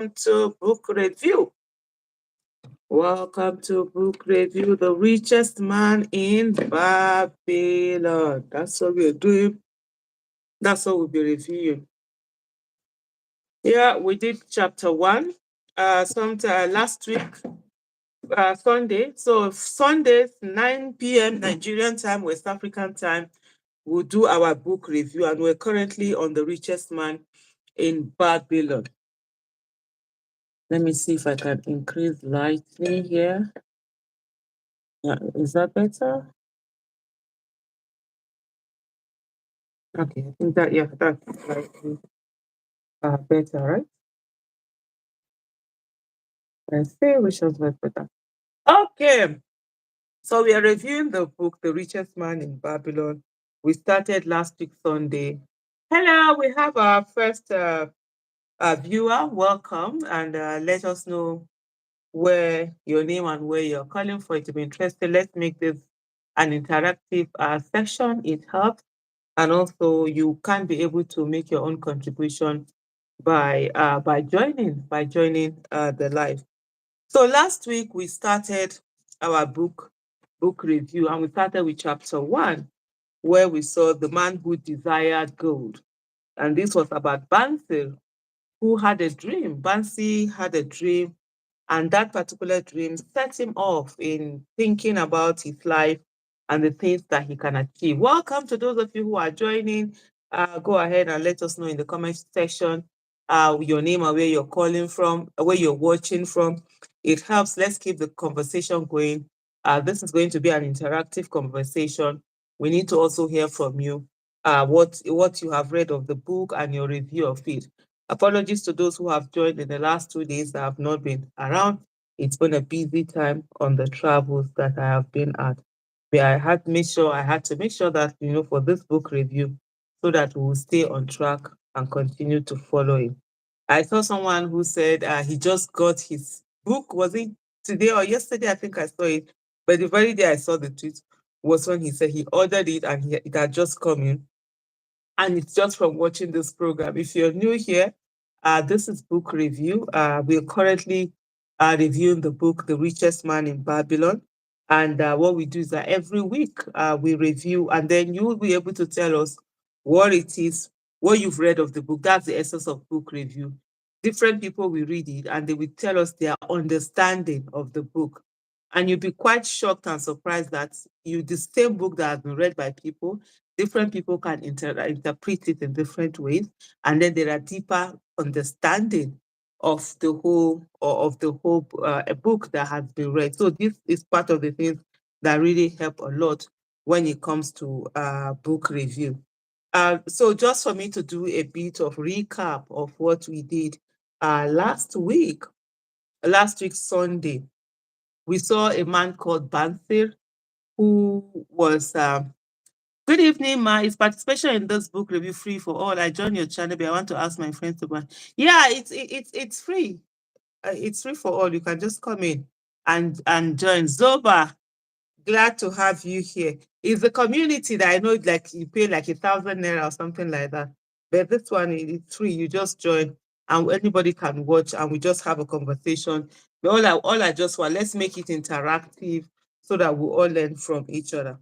to book review. Welcome to book review. The richest man in Babylon. That's what we're doing. That's what we'll be reviewing. Yeah, we did chapter one. Sometime last week, Sunday. So Sundays, 9 p.m. Nigerian time, West African time, we'll do our book review, and we're currently on the richest man in Babylon. Let me see if I can increase lighting here. Yeah, is that better? Okay, I think that, yeah, that's slightly better, right? Let's see which one's much better. Okay, so we are reviewing the book, The Richest Man in Babylon. We started last week, Sunday. Hello, we have our first viewer. Welcome, and let us know where your name and where you're calling for. It to be interested. Let's make this an interactive section. It helps, and also you can be able to make your own contribution by joining the live. So last week we started our book review, and we started with chapter one, where we saw the man who desired gold, and this was about Bansil, who had a dream. Bansi had a dream, and that particular dream set him off in thinking about his life and the things that he can achieve. Welcome to those of you who are joining. Go ahead and let us know in the comment section your name and where you're calling from, where you're watching from. It helps. Let's keep the conversation going. This is going to be an interactive conversation. We need to also hear from you what you have read of the book and your review of it. Apologies to those who have joined in the last 2 days that have not been around. It's been a busy time on the travels that I have been at. But I had to make sure that, for this book review, so that we will stay on track and continue to follow it. I saw someone who said he just got his book. Was it today or yesterday? I think I saw it. But the very day I saw the tweet was when he said he ordered it and it had just come in, and it's just from watching this program. If you're new here, this is book review. We're currently reviewing the book, The Richest Man in Babylon. And what we do is that every week we review, and then you will be able to tell us what it is, what you've read of the book. That's the essence of book review. Different people will read it, and they will tell us their understanding of the book. And you'll be quite shocked and surprised that the same book that has been read by people, different people can interpret it in different ways, and then there are deeper understanding of the whole book that has been read. So this is part of the things that really help a lot when it comes to book review. So just for me to do a bit of recap of what we did last week Sunday, we saw a man called Bansir, who was good evening, Ma. Is participation in this book review free for all? I joined your channel, but I want to ask my friends to buy. Yeah, it's free. It's free for all. You can just come in and join. Zoba, glad to have you here. It's a community that I know, like you pay like 1,000 naira or something like that. But this one is free. You just join, and anybody can watch, and we just have a conversation. But all I just want, let's make it interactive so that we all learn from each other.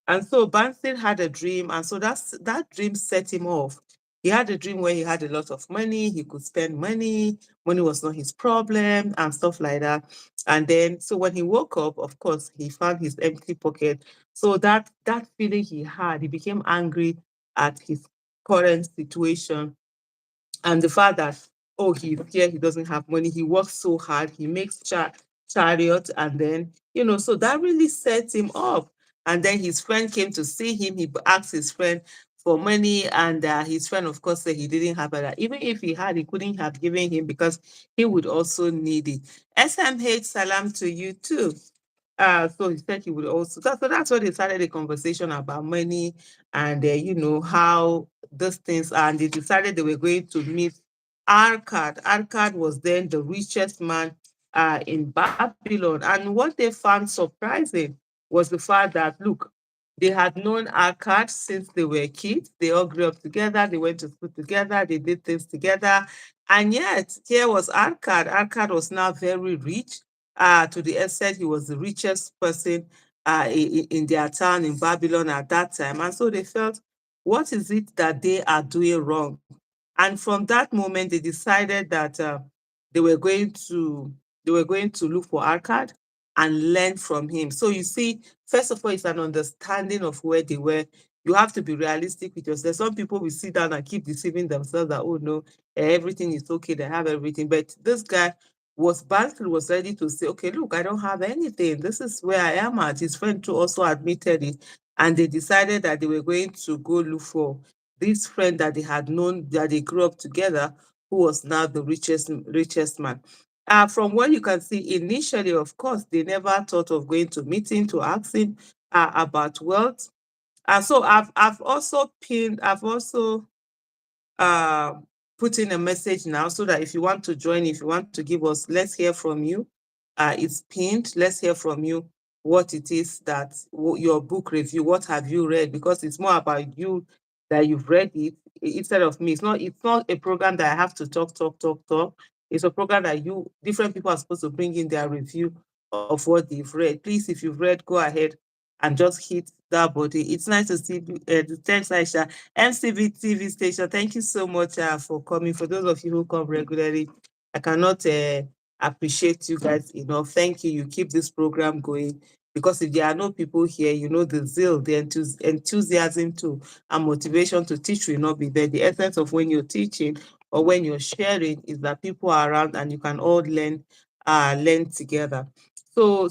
And so Bansin had a dream, and so that dream set him off. He had a dream where he had a lot of money, he could spend money, money was not his problem, and stuff like that. And then, so when he woke up, of course, he found his empty pocket. So that feeling he had, he became angry at his current situation, and the fact that, oh, he's here, he doesn't have money, he works so hard, he makes chariot, and then, so that really set him up. And then his friend came to see him. He asked his friend for money, and his friend, of course, said he didn't have that. Even if he had, he couldn't have given him because he would also need it. SMH, salam to you too. So he said he would also. So that's what they started a conversation about money and how those things are. And they decided they were going to meet Arkad. Arkad was then the richest man in Babylon. And what they found surprising was the fact that, look, they had known Arkad since they were kids. They all grew up together. They went to school together. They did things together. And yet, here was Arkad. Arkad was now very rich, to the extent he was the richest person in their town in Babylon at that time. And so they felt, what is it that they are doing wrong? And from that moment, they decided that they were going to they were going to look for Arkad and learn from him. So you see, first of all, it's an understanding of where they were. You have to be realistic with yourself. Some people will sit down and keep deceiving themselves that, oh no, everything is okay, they have everything. But this guy was Banfield was ready to say, okay, look, I don't have anything. This is where I am at. His friend too also admitted it. And they decided that they were going to go look for this friend that they had known, that they grew up together, who was now the richest man. From what you can see, initially, of course, they never thought of going to meet him to ask him about wealth. So I've also pinned, I've also uh, put in a message now so that if you want to join, if you want to give us, let's hear from you. It's pinned. Let's hear from you what it is that your book review, what have you read? Because it's more about you that you've read it instead of me. It's not a program that I have to talk. It's a program that different people are supposed to bring in their review of what they've read. Please, if you've read, go ahead and just hit that body. It's nice to see thanks, Aisha. MCB TV station, thank you so much for coming. For those of you who come regularly, I cannot appreciate you guys enough. Thank you. You keep this program going, because if there are no people here, you know, the zeal, the enthusiasm to and motivation to teach will not be there. The essence of when you're teaching or when you're sharing is that people are around and you can all learn together. So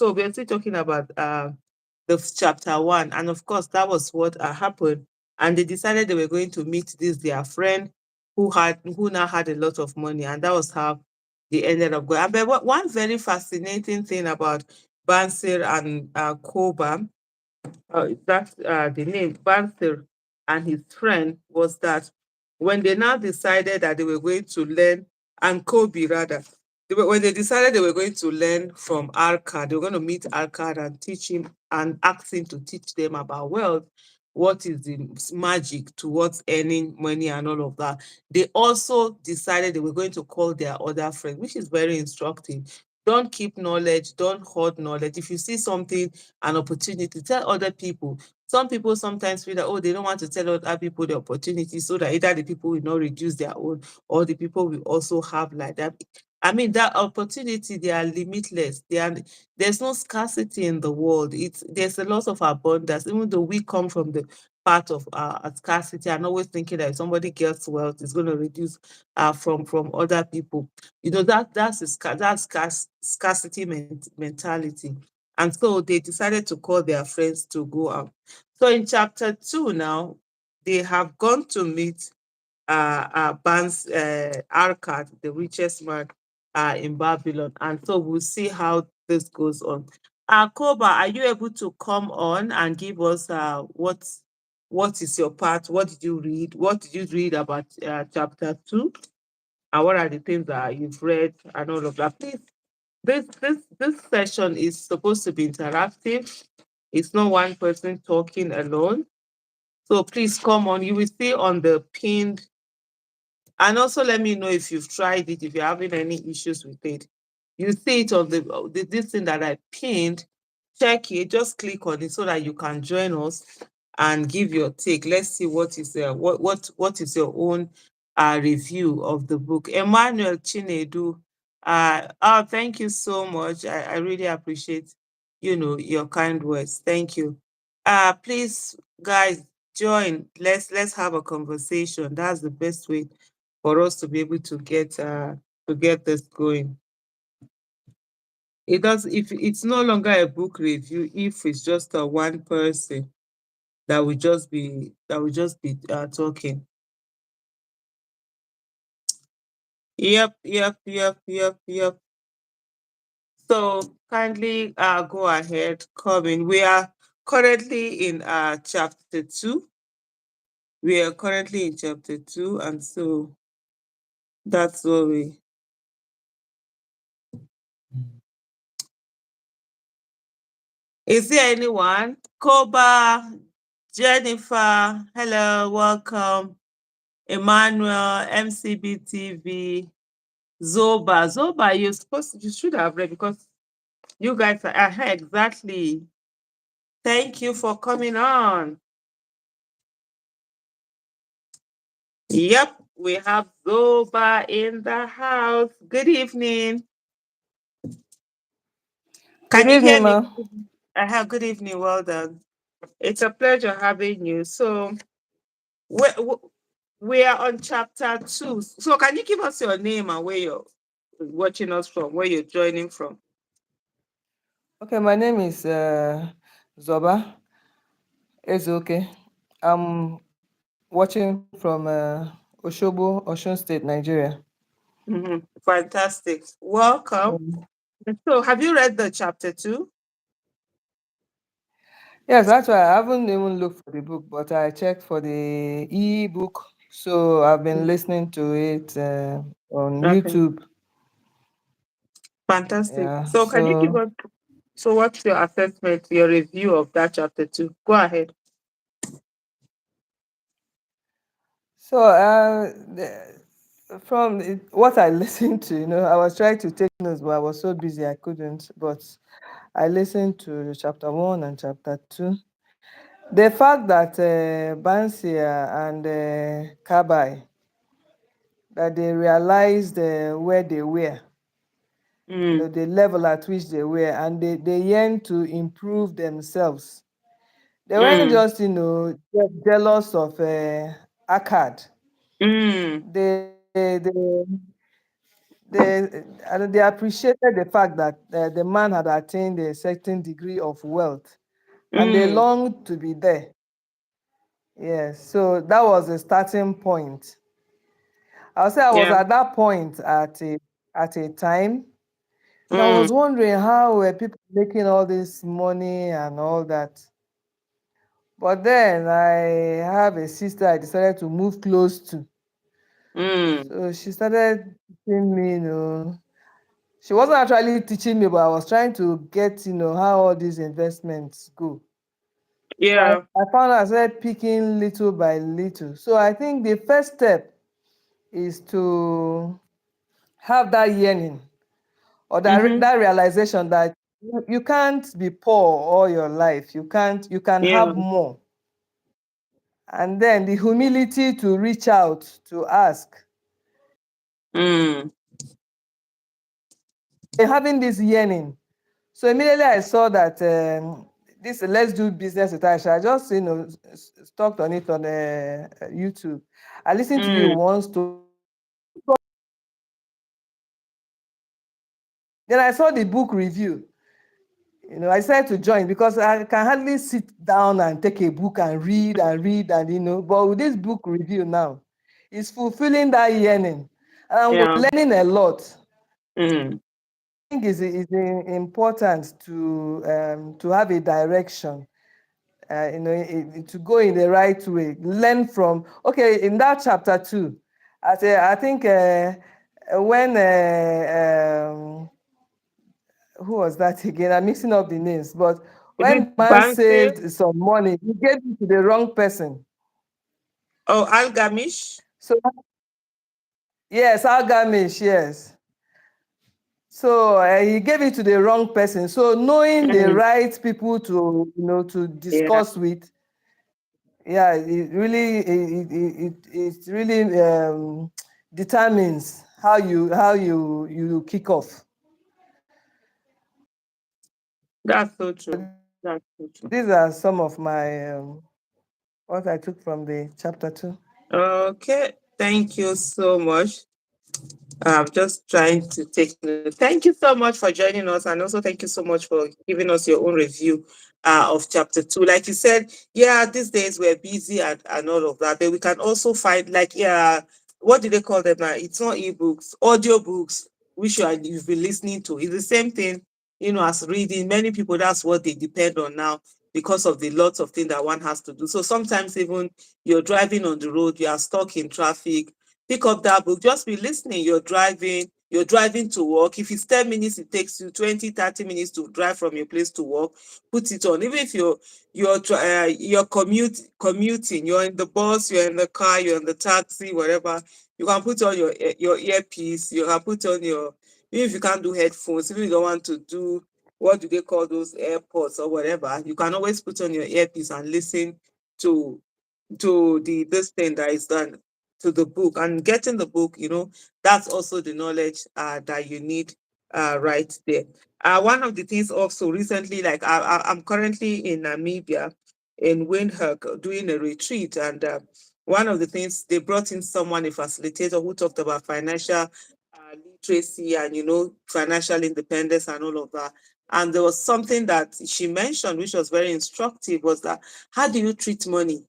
we're still talking about the chapter one. And of course, that was what happened. And they decided they were going to meet this their friend who now had a lot of money, and that was how they ended up going. But one very fascinating thing about Bansir and Koba, that's the name, Banter and his friend, was that when they now decided that they were going to learn, and Kobe rather, when they decided they were going to learn from Arkad, they were going to meet Arkad and teach him and ask him to teach them about wealth, what is the magic towards earning money and all of that. They also decided they were going to call their other friends, which is very instructive. Don't keep knowledge, don't hoard knowledge. If you see something, an opportunity, tell other people. Some people sometimes feel that, oh, they don't want to tell other people the opportunity so that either the people will not reduce their own or the people will also have like that. I mean, that opportunity, they are limitless. There's no scarcity in the world. There's a lot of abundance, even though we come from the part of scarcity and always thinking that if somebody gets wealth, it's going to reduce from other people. You know, that's scarcity mentality. And so they decided to call their friends to go out. So in chapter two now, they have gone to meet Arkad, the richest man in Babylon. And so we'll see how this goes on. Koba, are you able to come on and give us what is your part? What did you read? What did you read about chapter two? And what are the things that you've read and all of that? Please, this session is supposed to be interactive. It's not one person talking alone. So please come on. You will see on the pinned, and also let me know if you've tried it, if you're having any issues with it. You see it on this thing that I pinned. Check it, just click on it so that you can join us and give your take. Let's see what is your own review of the book. Emmanuel Chinedu, oh, thank you so much. I really appreciate, your kind words. Thank you. Please, guys, join. Let's have a conversation. That's the best way for us to be able to get this going. It does if it's no longer a book review, if it's just a one person that will just be talking. Yep. So kindly go ahead, come in. We are currently in chapter two. We are currently in chapter two, and so that's what we. Is there anyone? Koba, Jennifer, hello, welcome. Emmanuel, MCBTV, Zoba. Zoba, you should have read because you guys are exactly. Thank you for coming on. Yep, we have Zoba in the house. Good evening. Can Good you hear evening, me? ma. I have good evening. Well done. It's a pleasure having you. So we we are on chapter 2. So can you give us your name and where you're watching us from, where you're joining from? Okay, my name is Zoba Ezeoke. I'm watching from Oshobo, Osun State, Nigeria. Fantastic. Welcome. Mm. So have you read the chapter 2? Yes, that's why I haven't even looked for the book, but I checked for the e-book. So I've been listening to it on Okay. YouTube. Fantastic. Yeah, So can you give so us so what's your assessment, your review of that chapter 2? Go ahead. from what I listened to, I was trying to take notes, but I was so busy I couldn't. But I listened to chapter 1 and chapter 2. The fact that Bansia and Kabai, that they realized where they were, Mm, the level at which they were, and they yearn to improve themselves. They weren't mm, just, jealous of Akkad. mm, They appreciated the fact that the man had attained a certain degree of wealth, and they mm. longed to be there. Yes, so that was a starting point. I'll say I was Yeah. at that point at a time. I Mm, was wondering how were people making all this money and all that. But then I have a sister I decided to move close to. mm. So she started teaching me, she wasn't actually teaching me, but I was trying to get, how all these investments go. So Yeah. I found I started picking little by little. So I think the first step is to have that yearning, or Mm-hmm. that realization that you can't be poor all your life. You can Yeah. have more. And then the humility to reach out to ask. Mm. Having this yearning. So immediately I saw that this let's do business with Aisha. I just talked on it on YouTube. I listened to you Mm. once to. Then I saw the book review. I decided to join because I can hardly sit down and take a book and read and read and But with this book review now, it's fulfilling that yearning, and I'm Yeah. learning a lot. Mm. I think it's important to have a direction. To go in the right way. Learn from. Okay, in that chapter 2, I think when who was that again? I'm mixing up the names. But Is when it the man Banksy? saved some money, he gave it to the wrong person. Oh, Algamish? So yes, Algamish, yes. So he gave it to the wrong person. So knowing the Mm. right people to Yeah. discuss with, yeah, it really determines how you kick off. That's so true. That's so true. These are some of my what I took from the chapter 2. Okay. Thank you so much. I'm just trying to take note. Thank you so much for joining us, and also thank you so much for giving us your own review of chapter 2. Like you said, yeah, these days we're busy and all of that, but we can also find like what do they call them now? It's not ebooks, audio books, which you've been listening to. It's the same thing, as reading. Many people that's what they depend on now because of the lots of things that one has to do. So sometimes even you're driving on the road, you are stuck in traffic, pick up that book, just be listening. You're driving, you're driving to work. If it's 10 minutes, it takes you 20, 30 minutes to drive from your place to work. Put it on. Even if you're commuting, you're in the bus, you're in the car, you're in the taxi, whatever, you can put on your earpiece. You can put on your, even if you can't do headphones, even if you don't want to do, what do they call those, AirPods or whatever, you can always put on your earpiece and listen to the this thing that is done, to the book, and getting the book, that's also the knowledge that you need right there. One of the things also recently, like I'm currently in Namibia, in Windhoek, doing a retreat, and one of the things, they brought in someone, a facilitator, who talked about financial literacy and financial independence and all of that. And there was something that she mentioned which was very instructive, was that, how do you treat money?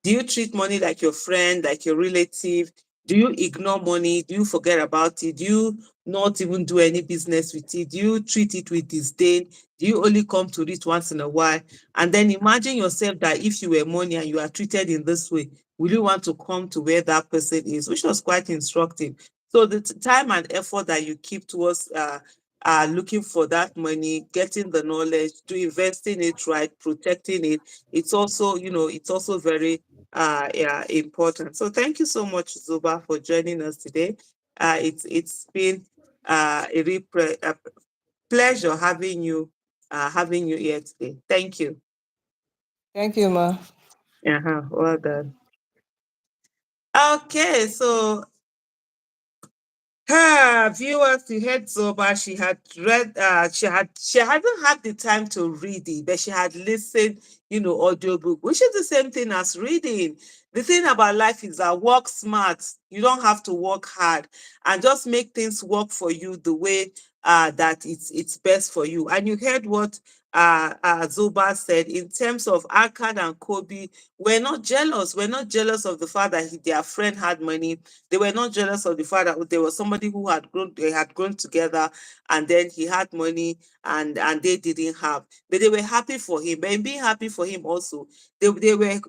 Do you treat money like your friend, like your relative? Do you ignore money? Do you forget about it? Do you not even do any business with it? Do you treat it with disdain? Do you only come to it once in a while? And then imagine yourself that if you were money and you are treated in this way, will you want to come to where that person is? Which was quite instructive. So the time and effort that you keep towards looking for that money, getting the knowledge, to investing it right, protecting it, it's also, it's also very yeah, important. So thank you so much, Zuba, for joining us today. It's been a real pleasure having you here today. Thank you. Thank you, ma. Well done. Okay, so her viewers, you heard Zoba, she had read, she hadn't had the time to read it, but she had listened, audiobook, which is the same thing as reading. The thing about life is that work smart. You don't have to work hard, and just make things work for you the way that it's best for you. And you heard what Zoba said in terms of Arkad and Kobe. We're not jealous. We're not jealous of the fact that their friend had money. They were not jealous of the fact that there was somebody who had grown, they had grown together, and then he had money and they didn't have. But they were happy for him. But in being happy for him also, they were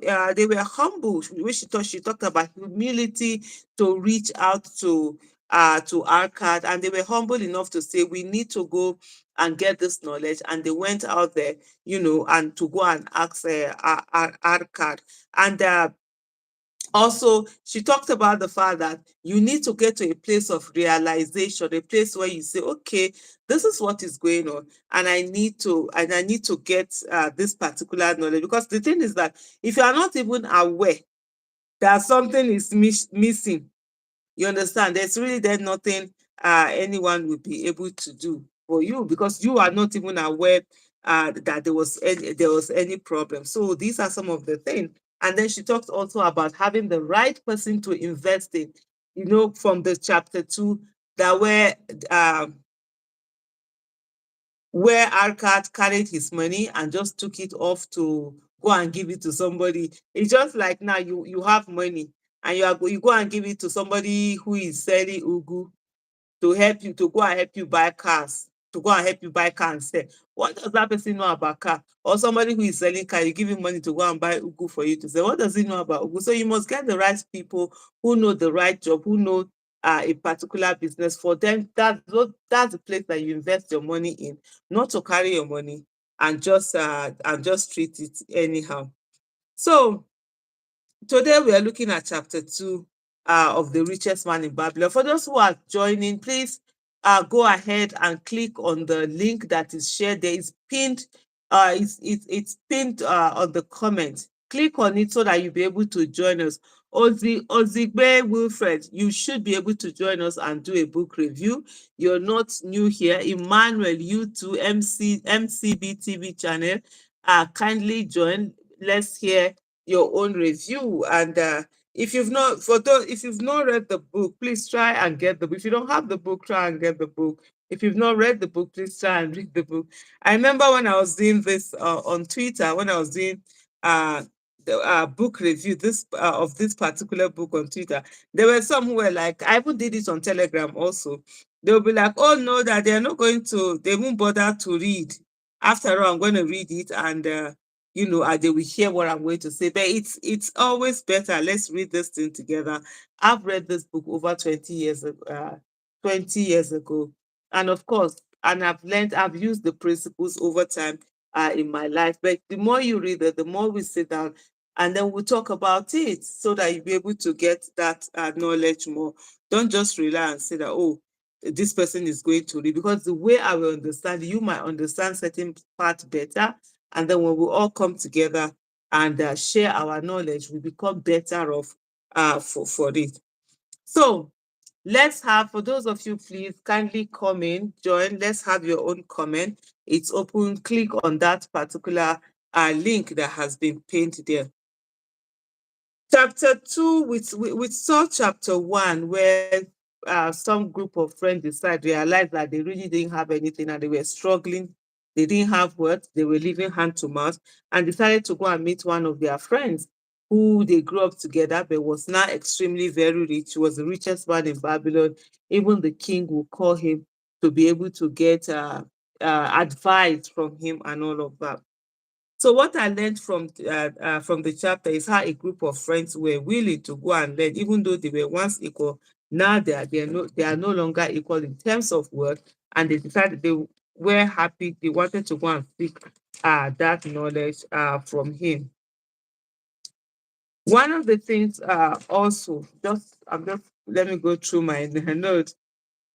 humble, which she talked about humility, to reach out to Arcad, and they were humble enough to say, we need to go and get this knowledge. And they went out there, and to go and ask Arcad. And also, she talked about the fact that you need to get to a place of realization, a place where you say, okay, this is what is going on, and I need to get this particular knowledge. Because the thing is that if you are not even aware that something is missing, you understand, there's really then nothing anyone will be able to do for you, because you are not even aware that there was any problem. So these are some of the things. And then she talked also about having the right person to invest in, from the chapter 2, that where Arcad carried his money and just took it off to go and give it to somebody. It's just like, now you have money, and you go and give it to somebody who is selling ugu, to help you, to go and help you buy cars, to go and help you buy car and sell. What does that person know about car? Or somebody who is selling car, you give him money to go and buy ugu for you to sell. What does he know about ugu? So you must get the right people who know the right job, who know a particular business. For them, that's the place that you invest your money in, not to carry your money and just treat it anyhow. So today we are looking at chapter 2 of The Richest Man in Babylon. For those who are joining, please go ahead and click on the link that is shared there. It's pinned, it's pinned on the comment. Click on it so that you'll be able to join us. Ozigbe Wilfred, you should be able to join us and do a book review. You're not new here. Emmanuel, you too, MCB TV channel, kindly join. Let's hear your own review. And if you've not read the book, please try and get the book. If you don't have the book, try and get the book. If you've not read the book, please try and read the book. I remember when I was doing this on Twitter, when I was doing the book review of this particular book on Twitter, there were some who were like, I even did it on Telegram also. They'll be like, oh no, that they won't bother to read. After all, I'm going to read it, and they will hear what I'm going to say. But it's always better. Let's read this thing together. I've read this book over 20 years, 20 years ago. And of course, and I've used the principles over time in my life. But the more you read it, the more we sit down and then we'll talk about it so that you'll be able to get that knowledge more. Don't just rely and say that, oh, this person is going to read, because the way I will understand, you might understand certain part better. And then when we all come together and share our knowledge, we become better off for it. So let's have, for those of you, please kindly come in, join. Let's have your own comment. It's open. Click on that particular link that has been pinned there. Chapter 2, we saw chapter 1 where some group of friends realized that they really didn't have anything and they were struggling. They didn't have work. They were living hand to mouth and decided to go and meet one of their friends who they grew up together but was now extremely very rich. He was the richest man in Babylon. Even the king would call him to be able to get advice from him and all of that. So what I learned from the chapter is how a group of friends were willing to go and learn, even though they were once equal. Now they are no longer equal in terms of work, and they decided they were happy. They wanted to go and seek that knowledge from him. One of the things also, just let me go through my notes.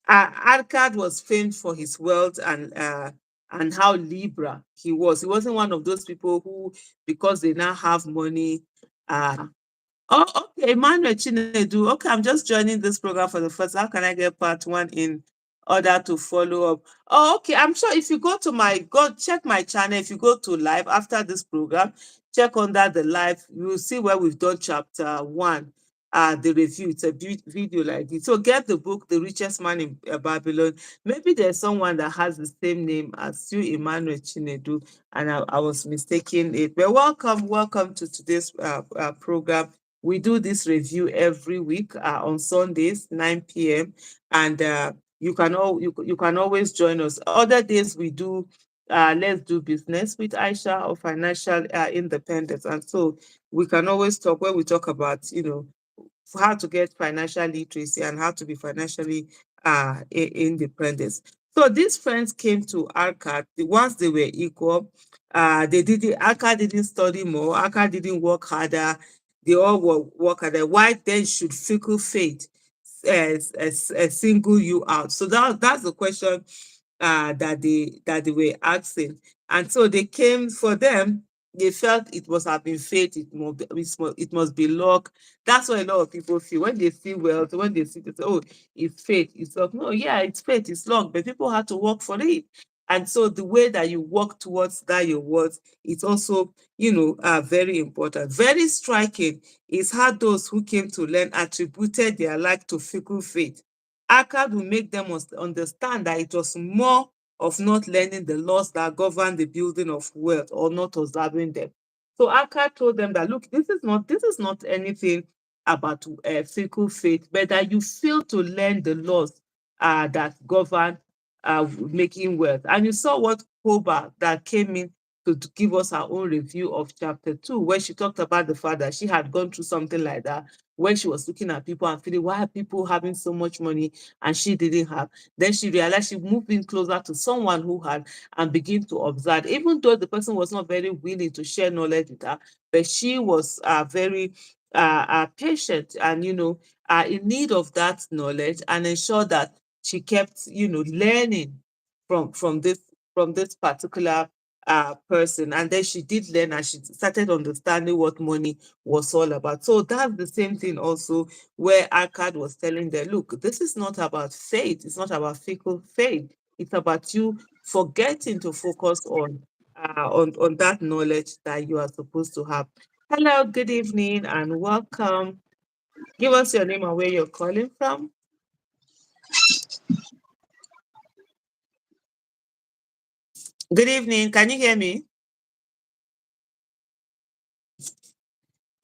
Arkad was famed for his wealth and how liberal he was. He wasn't one of those people who, because they now have money, uh, oh, okay, Emmanuel Chinedu. Okay, I'm just joining this program for the first. How can I get part one in order to follow up? Oh, okay. I'm sure if you go check my channel. If you go to live after this program, check under the live. You will see where we've done chapter 1. The review. It's a video like this. So get the book, The Richest Man in Babylon. Maybe there's someone that has the same name as you, Emmanuel Chinedu, and I was mistaking it. But welcome to today's program. We do this review every week on Sundays, 9 p.m. And you can always join us. Other days we do let's do business with Aisha or financial independence. And so we can always talk where we talk about, how to get financial literacy and how to be financially independent. So these friends came to Arcad. Once they were equal, Arcad didn't study more, Arcad didn't work harder, they all work harder. Why then should fickle fate single you out? So that's the question that they were asking. And so they came for them. They felt it must have been fate. It must be luck. That's what a lot of people feel when they see wealth. When they see this, oh, it's fate. It's luck. No, yeah, it's fate. It's luck. But people have to work for it. And so the way that you work towards that your words, it's also, very important. Very striking is how those who came to learn attributed their life to fickle fate. Akkad will make them understand that it was more of not learning the laws that govern the building of wealth or not observing them. So Akkad told them that, look, this is not anything about fickle faith, but that you fail to learn the laws that govern making wealth. And you saw what Koba that came in to give us our own review of chapter 2, where she talked about the fact that she had gone through something like that, when she was looking at people and feeling, why are people having so much money and she didn't have? Then she realized she moved in closer to someone who had and began to observe, even though the person was not very willing to share knowledge with her, but she was very patient and, in need of that knowledge, and ensure that she kept, learning from this particular person. And then she did learn and she started understanding what money was all about. So that's the same thing also where Akkad was telling them, look, this is not about faith. It's not about fickle faith. It's about you forgetting to focus on that knowledge that you are supposed to have. Hello, good evening and welcome. Give us your name and where you're calling from. Good evening. Can you hear me?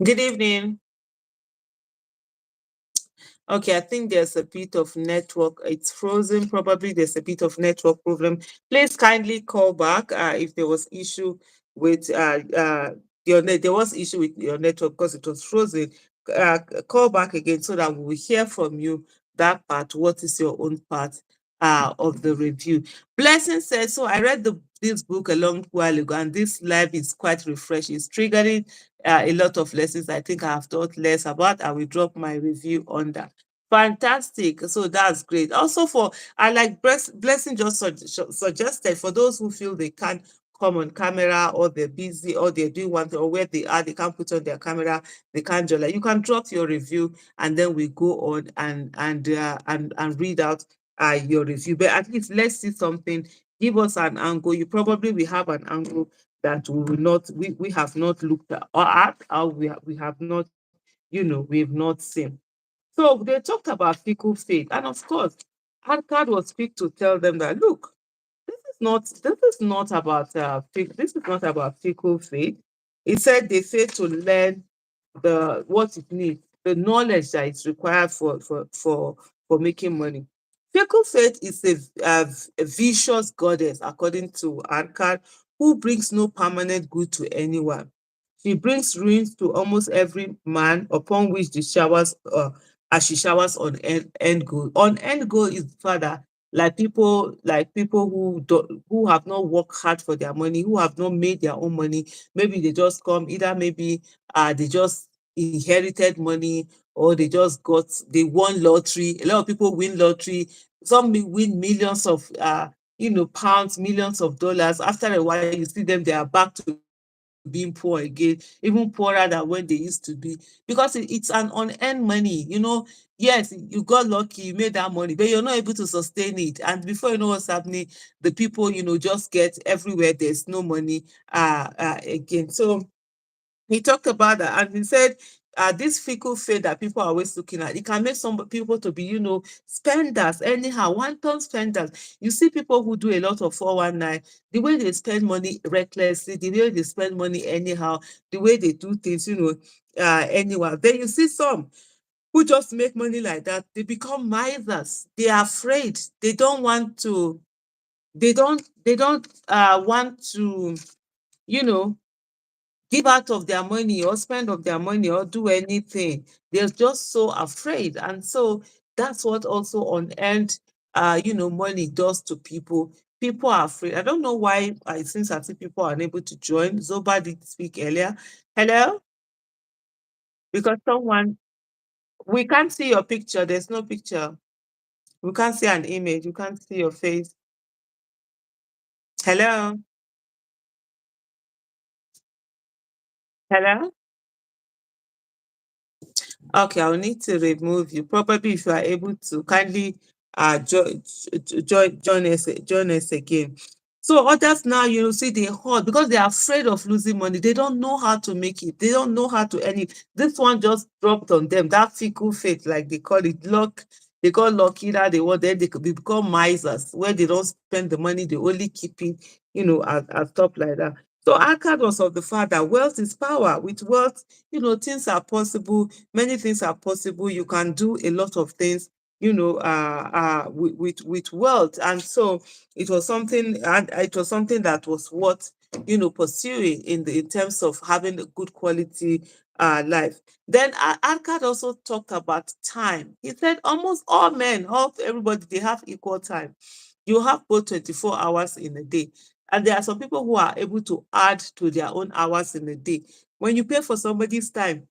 Good evening. Okay, I think there's a bit of network. It's frozen. Probably there's a bit of network problem. Please kindly call back if there was issue with your net. There was issue with your network because it was frozen. Call back again so that we will hear from you that part. What is your own part of the review? Blessing says, so I read this book a long while ago, and this life is quite refreshing. It's triggering a lot of lessons I think I have thought less about. I will drop my review on that. Fantastic. So that's great. Also, for I like Blessing just suggested for those who feel they can't come on camera, or they're busy, or they're doing one thing, or where they are, they can't put on their camera, they can't join. Like, you can drop your review, and then we go on and read out your review. But at least let's see something. Give us an angle. You probably will have an angle that we have not looked at, or we have not, we have not seen. So they talked about fickle faith. And of course, Arkad was quick to tell them that, look, this is not about this is not about fickle faith. He said they fail to learn the what it needs, the knowledge that is required for making money. Fickle faith is a vicious goddess, according to Arkad, who brings no permanent good to anyone. She brings ruins to almost every man upon which the showers as she showers on end goal. On end goal is father, like people who have not worked hard for their money, who have not made their own money. Maybe they just come, either maybe they just inherited money, or they won lottery. A lot of people win lottery. Some win millions of pounds, millions of dollars. After a while, you see them, they are back to being poor again, even poorer than when they used to be, because it's an unearned money. Yes, you got lucky, you made that money, but you're not able to sustain it. And before you know what's happening, the people, just get everywhere. There's no money again. So he talked about that, and he said this fickle faith that people are always looking at, it can make some people to be, spenders anyhow, one-ton spenders. You see people who do a lot of 419, the way they spend money recklessly, the way they spend money anyhow, the way they do things, anyhow. Then you see some who just make money like that, they become misers. They are afraid. They don't want to, you know, give out of their money, or spend of their money, or do anything. They're just so afraid. And so that's what also unearned money does to people. People are afraid. I don't know why it seems as if people are unable to join. Zoba did speak earlier. Hello? Because we can't see your picture. There's no picture. We can't see an image. We can't see your face. Hello? Hello? Okay, I'll need to remove you. Probably if you are able to kindly join us again. So others now, see, they hurt because they are afraid of losing money. They don't know how to make it. They don't know how to earn it. This one just dropped on them. That fickle faith, like they call it, luck. They got lucky that they were there. They could become misers, where they don't spend the money. They only keep it, at top like that. So Akkad was of the fact that wealth is power. With wealth, things are possible. Many things are possible. You can do a lot of things, with wealth. And so it was something that was worth, pursuing in terms of having a good quality life. Then Arkad also talked about time. He said almost all men, everybody, they have equal time. You have both 24 hours in a day. And there are some people who are able to add to their own hours in a day. When you pay for somebody's time,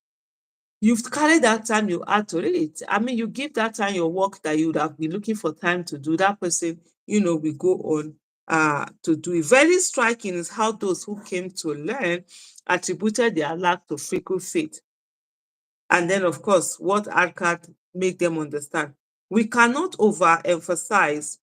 you've carried that time, you add to it. I mean, you give that time your work that you would have been looking for time to do. That person, will go on to do it. Very striking is how those who came to learn attributed their lack to fickle faith. And then, of course, what Arkad made them understand. We cannot overemphasize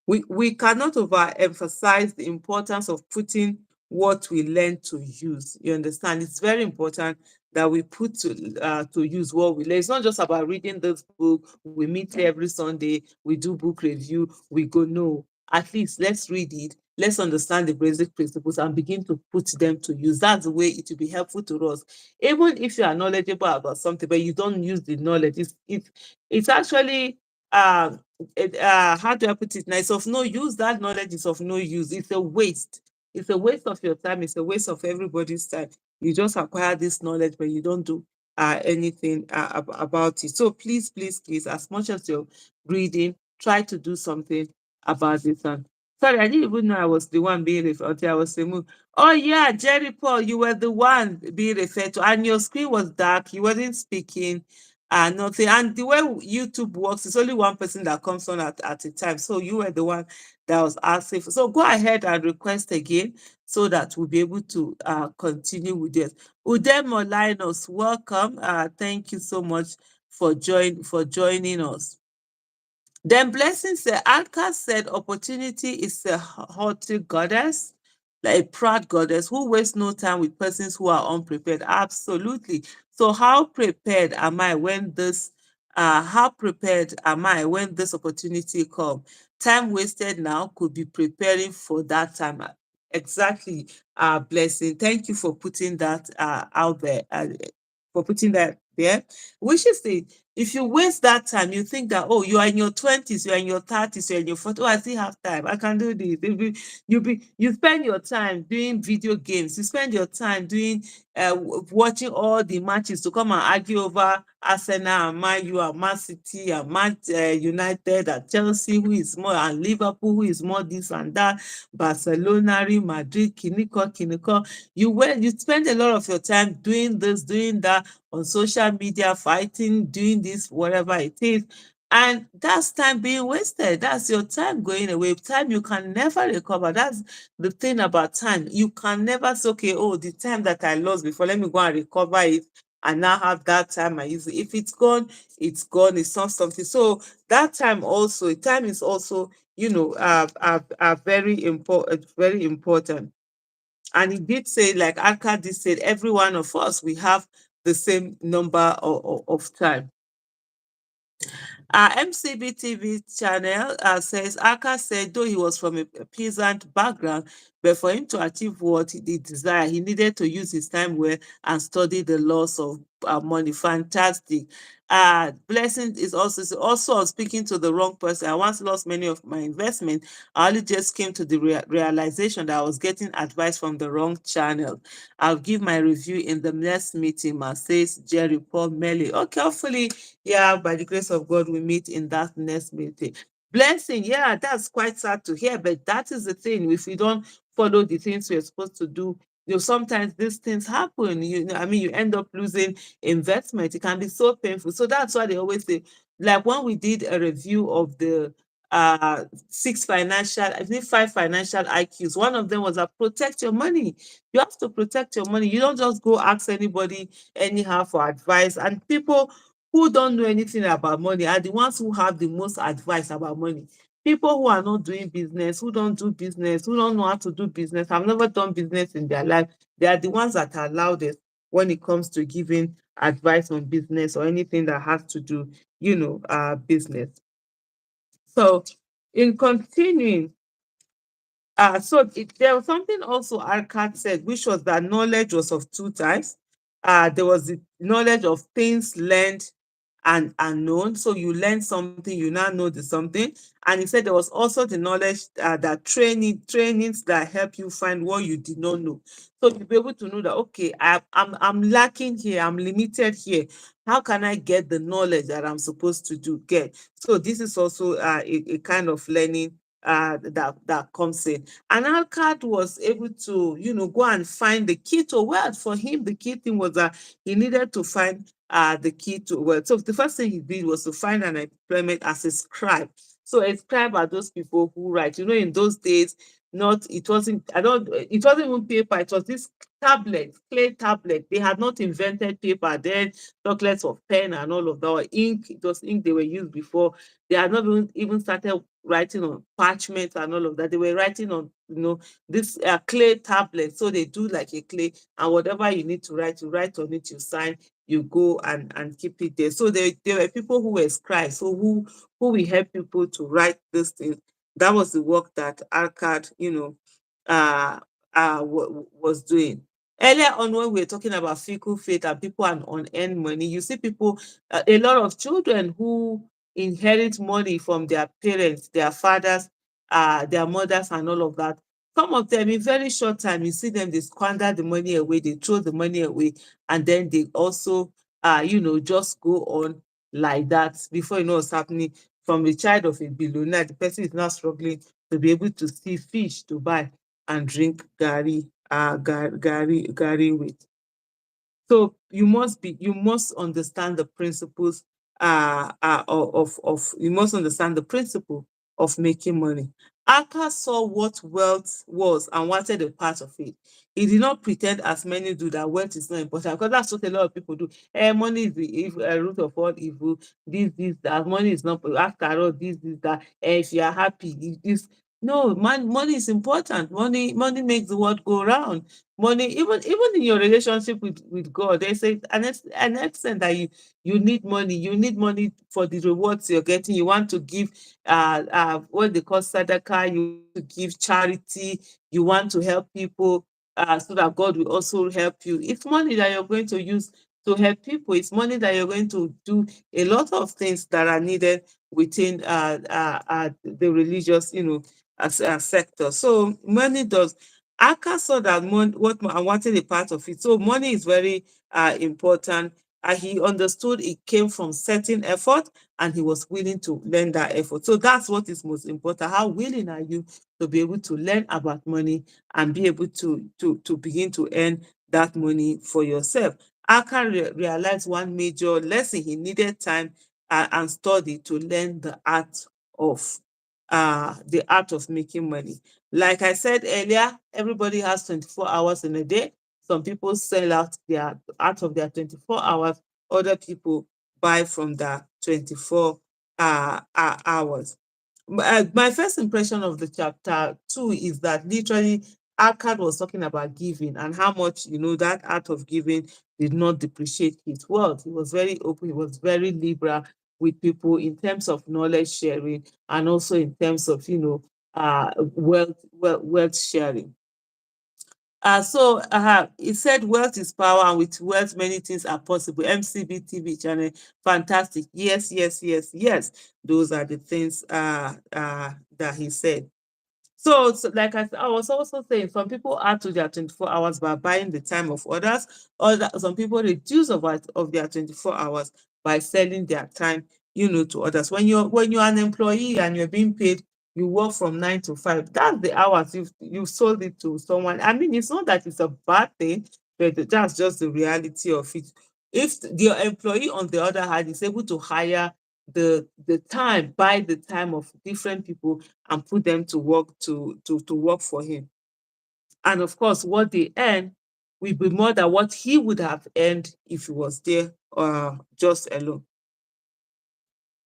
we cannot overemphasize the importance of putting what we learn to use. You understand? It's very important that we put to use what we learn. It's not just about reading this book. We meet here every Sunday. We do book review. We go, no. At least let's read it. Let's understand the basic principles and begin to put them to use. That's the way it will be helpful to us. Even if you are knowledgeable about something, but you don't use the knowledge, it's actually how do I put it now? It's of no use. That knowledge is of no use. It's a waste. It's a waste of your time. It's a waste of everybody's time. You just acquire this knowledge, but you don't do anything about it. So please, please, please, as much as you're reading, try to do something about this. And sorry, I didn't even know I was the one being referred until I was removed. Oh yeah, Jerry Paul, you were the one being referred to, and your screen was dark. You wasn't speaking. Nothing. And the way YouTube works, it's only one person that comes on at a time. So you were the one that was asking for. So go ahead and request again so that we'll be able to continue with this. Udemo Linus, welcome. Thank you so much for joining us. Then Blessing said, Alka said opportunity is a haughty goddess, like a proud goddess who wastes no time with persons who are unprepared. Absolutely. So how prepared am I when this opportunity come? Time wasted now could be preparing for that time. Exactly. Blessing. Thank you for putting that out there. For putting that there. Which is the if you waste that time, you think that, oh, you are in your 20s, you're in your 30s, you're in your 40s, oh, I still have time, I can do this. You spend your time doing video games, you spend your time doing watching all the matches to come and argue over Arsenal and Man U and Man City and Man United and Chelsea, who is more, and Liverpool, who is more this and that, Barcelona, Real Madrid, Kiniko. You spend a lot of your time doing this, doing that, on social media, fighting, doing this, whatever it is. And that's time being wasted. That's your time going away. Time you can never recover. That's the thing about time. You can never say, okay, oh, the time that I lost before, let me go and recover it and now have that time I use it. If it's gone, it's gone. It's not something. So that time is also, very important, very important. And he did say, like Aka did said, every one of us, we have the same number of time. Our MCB TV channel says Aka said though he was from a peasant background, but for him to achieve what he desired, he needed to use his time well and study the laws of money. Fantastic. Blessing is also speaking to the wrong person. I once lost many of my investment. I only just came to the realization that I was getting advice from the wrong channel. I'll give my review in the next meeting, says Jerry Paul Melly. Okay, hopefully, yeah, by the grace of God, we meet in that next meeting. Blessing, yeah, that's quite sad to hear, but that is the thing. If we don't follow the things we're supposed to do, sometimes these things happen. You end up losing investment. It can be so painful. So that's why they always say, like when we did a review of the I think 5 financial IQs. One of them was protect your money. You have to protect your money. You don't just go ask anybody anyhow for advice. And people who don't know anything about money are the ones who have the most advice about money. People who are not doing business, who don't do business, who don't know how to do business, have never done business in their life, they are the ones that are loudest when it comes to giving advice on business or anything that has to do, business. So in continuing, there was something also Arcad said, which was that knowledge was of two types. There was the knowledge of things learned and unknown. So you learn something, you now know the something. And he said there was also the knowledge that trainings that help you find what you did not know. So you'll be able to know that, okay, I'm lacking here, I'm limited here. How can I get the knowledge that I'm supposed to get? So this is also a kind of learning that comes in. And Alcott was able to, go and find the key to wealth. For him, the key thing was that he needed to find the key to wealth. So the first thing he did was to find an employment as a scribe. So a scribe are those people who write. In those days, not it wasn't I don't it wasn't even paper, it was this tablet, clay tablet. They had not invented paper then, chocolates of pen and all of that, or ink. It was ink they were used before. They had not even started writing on parchment and all of that. They were writing on, this clay tablet. So they do like a clay, and whatever you need to write, you write on it, you sign, you go and keep it there. So there were people who were scribes, so who will help people to write this thing. That was the work that Arcad, was doing. Earlier on, when we were talking about fickle faith and people and unearned money, you see people, a lot of children who inherit money from their parents, their fathers, their mothers, and all of that. Some of them, in very short time, you see them, they squander the money away, they throw the money away, and then they also just go on like that. Before you know what's happening, from a child of a billionaire, the person is now struggling to be able to see fish to buy and drink gari with. So you must understand the principles you must understand the principle of making money. Aka saw what wealth was and wanted a part of it. He did not pretend as many do that wealth is not important, because that's what a lot of people do. Money is the root of all evil. This, that. Money is not, after all, this, that. If you are happy, this. No, money is important. Money makes the world go round. Money, even in your relationship with God, there's an extent that you need money. You need money for the rewards you're getting. You want to give what they call sadaka. You want to give charity. You want to help people, so that God will also help you. It's money that you're going to use to help people. It's money that you're going to do a lot of things that are needed within the religious, as sector. So money does. Aka saw that I wanted a part of it. So money is very important. He understood it came from certain effort, and he was willing to learn that effort. So that's what is most important. How willing are you to be able to learn about money and be able to begin to earn that money for yourself? Aka realized one major lesson. He needed time and study to learn of the art of making money. Like I said earlier, everybody has 24 hours in a day. Some people sell out of their 24 hours. Other people buy from the 24 hours. My first impression of the chapter 2 is that literally Akkad was talking about giving, and how much, that art of giving did not depreciate his wealth. He was very open, he was very liberal with people in terms of knowledge sharing, and also in terms of, wealth sharing. He said wealth is power, and with wealth many things are possible. MCB TV channel, fantastic. Yes, yes, yes, yes. Those are the things that he said. So like I was also saying, some people add to their 24 hours by buying the time of others, or some people reduce of their 24 hours by selling their time, to others. When you're an employee and you're being paid, you work from 9 to 5. That's the hours you've sold it to someone. I mean, it's not that it's a bad thing, but that's just the reality of it. If the employee, on the other hand, is able to hire buy the time of different people and put them to work to work for him. And of course, what they earn will be more than what he would have earned if he was there just alone.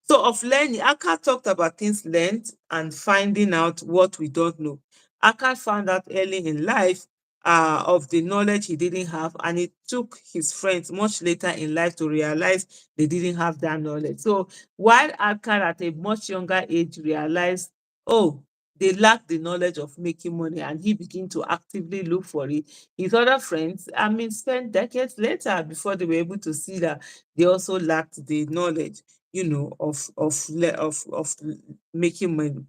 So of learning, Aka talked about things learned and finding out what we don't know. Aka found out early in life of the knowledge he didn't have, and it took his friends much later in life to realize they didn't have that knowledge. So while Aka at a much younger age realized, oh, they lack the knowledge of making money, and he began to actively look for it, his other friends, spent decades later before they were able to see that they also lacked the knowledge, of making money.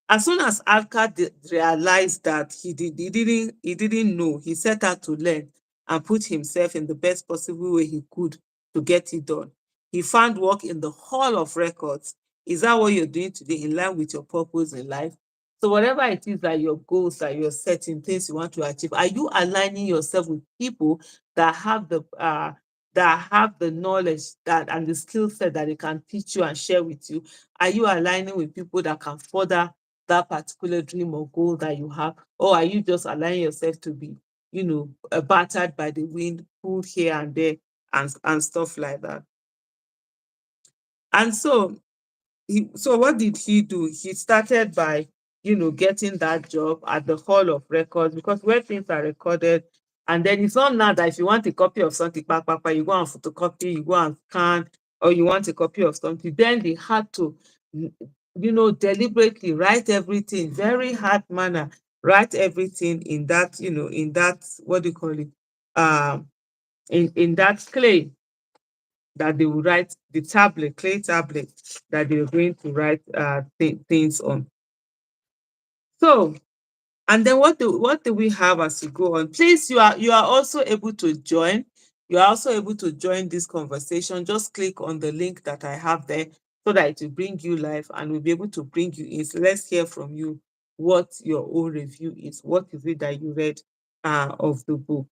As soon as Alka realized that he didn't know, he set out to learn and put himself in the best possible way he could to get it done. He found work in the Hall of Records. Is that what you're doing today, in line with your purpose in life? So whatever it is that your goals that you're setting, things you want to achieve, are you aligning yourself with people that have the knowledge that and the skill set that they can teach you and share with you? Are you aligning with people that can further that particular dream or goal that you have? Or are you just allowing yourself to be, battered by the wind, pulled here and there, and stuff like that? And so what did he do? He started by, getting that job at the Hall of Records, because where things are recorded. And then it's not now that if you want a copy of something, you go and photocopy, you go and scan, or you want a copy of something. Then they had to, deliberately write everything, very hard manner, write everything in that, in that, what do you call it? In that clay that they will write, the clay tablet that they were going to write things on. So, and then what do we have as we go on? Please, you are also able to join. You are also able to join this conversation. Just click on the link that I have there so that it will bring you live and we'll be able to bring you in. So let's hear from you what your own review is. What is it that you read of the book?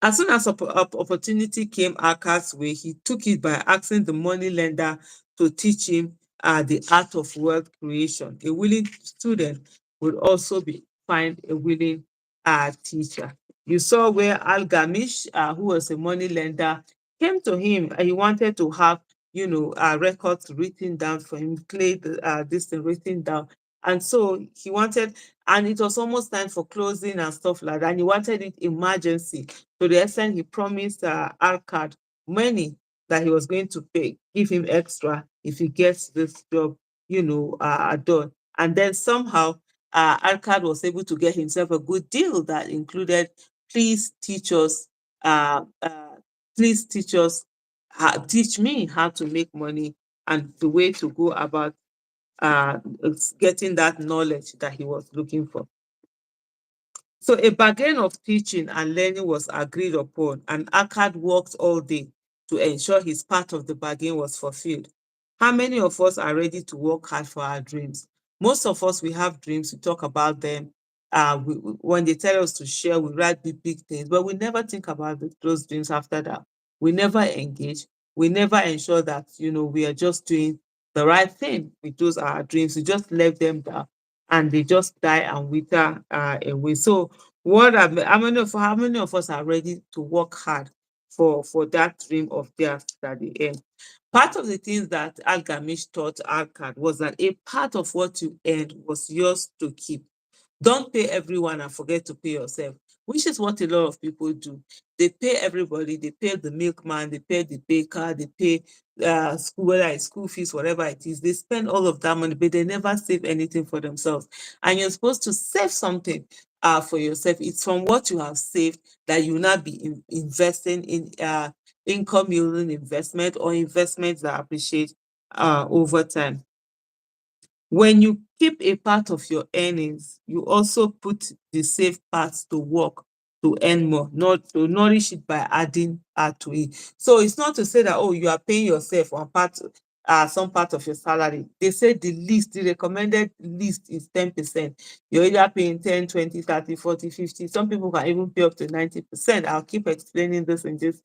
As soon as opportunity came Aka's way, he took it by asking the money lender to teach him the art of wealth creation. A willing student would also be find a willing teacher. You saw where Al Gamish, who was a money lender, came to him and he wanted to have, records written down for him, this thing written down. And so he wanted, and it was almost time for closing and stuff like that. And he wanted it emergency to the extent he promised Alcad money that he was going to pay, give him extra if he gets this job, done. And then somehow Alcad was able to get himself a good deal that included, please teach us, uh, uh, please teach us, teach me how to make money and the way to go about uh, getting that knowledge that he was looking for. So a bargain of teaching and learning was agreed upon, and Akkad worked all day to ensure his part of the bargain was fulfilled. How many of us are ready to work hard for our dreams? Most of us, we have dreams, we talk about them. When they tell us to share, we write big, big things, but we never think about those dreams after that. We never engage. We never ensure that, we are just doing the right thing with those our dreams. We just let them down and they just die and wither away. So how many of us are ready to work hard for that dream of theirs at the end? Part of the things that Algamish taught Alcad was that a part of what you earned was yours to keep. Don't pay everyone and forget to pay yourself, which is what a lot of people do. They pay everybody, they pay the milkman, they pay the baker, they pay school, whether it's school fees, whatever it is. They spend all of that money, but they never save anything for themselves. And you're supposed to save something for yourself. It's from what you have saved that you will not be investing in income yielding investment or investments that appreciate over time. When you keep a part of your earnings, you also put the safe parts to work to earn more, not to nourish it by adding to it. So it's not to say that, oh, you are paying yourself one part, some part of your salary. They say the recommended least is 10%. You're either paying 10, 20, 30, 40, 50. Some people can even pay up to 90%. I'll keep explaining this in this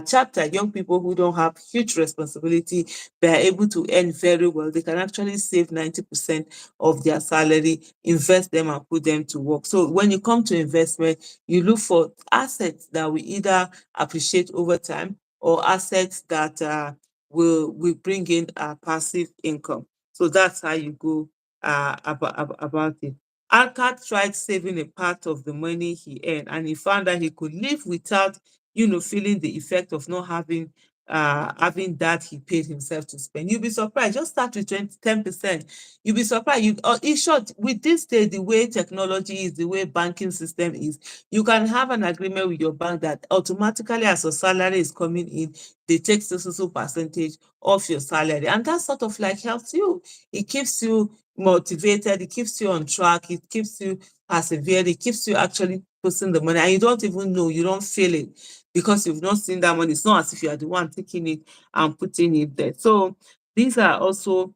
chapter. Young people who don't have huge responsibility, they are able to earn very well. They can actually save 90% of their salary, invest them and put them to work. So when you come to investment, you look for assets that will either appreciate over time or assets that will bring in passive income. So that's how you go about it. Alcott tried saving a part of the money he earned and he found that he could live without, feeling the effect of not having that he paid himself to spend. You'll be surprised. Just start with 10%. You'll be surprised. In short, with this stage, the way technology is, the way banking system is, you can have an agreement with your bank that automatically as your salary is coming in, they take so percentage of your salary. And that sort of like helps you. It keeps you motivated, it keeps you on track, it keeps you persevere, it keeps you actually putting the money and you don't even know, you don't feel it because you've not seen that money. It's not as if you are the one taking it and putting it there. So these are also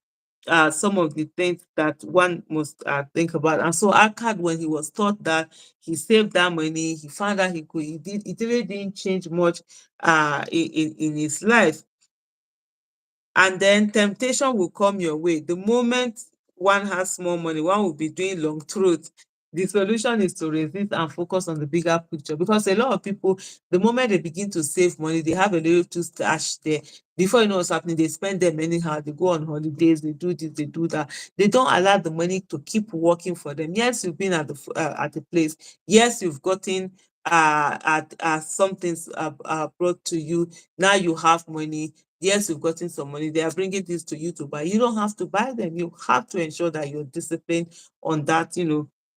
some of the things that one must think about. And so Akkad, when he was taught that, he saved that money, he found out it really didn't change much in his life. And then temptation will come your way. The moment one has small money, one will be doing long throat. The solution is to resist and focus on the bigger picture because a lot of people, the moment they begin to save money, they have a little too stash there. Before you know what's happening, they spend them anyhow. They go on holidays, they do this, they do that. They don't allow the money to keep working for them. Yes, you've been at the place. Yes, you've gotten at something brought to you. Now you have money. Yes, you've gotten some money. They are bringing this to you to buy. You don't have to buy them. You have to ensure that you're disciplined on that,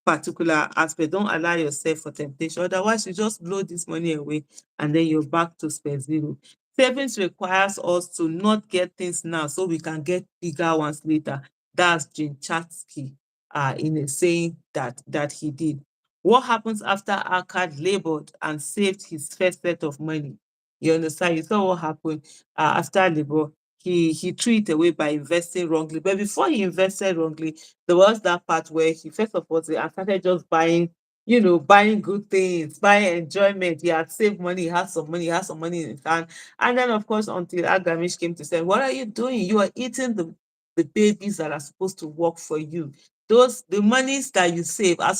particular aspect. Don't allow yourself for temptation. Otherwise, you just blow this money away and then you're back to square zero. Savings requires us to not get things now so we can get bigger ones later. That's Jim Chatsky in a saying that he did. What happens after Akkad labored and saved his first set of money? You understand? You saw what happened after labor. He threw it away by investing wrongly. But before he invested wrongly, there was that part where he first of all started just buying, buying good things, buying enjoyment. He had saved money, he had some money in his hand. And then, of course, until Agamish came to say, what are you doing? You are eating the babies that are supposed to work for you. The monies that you save are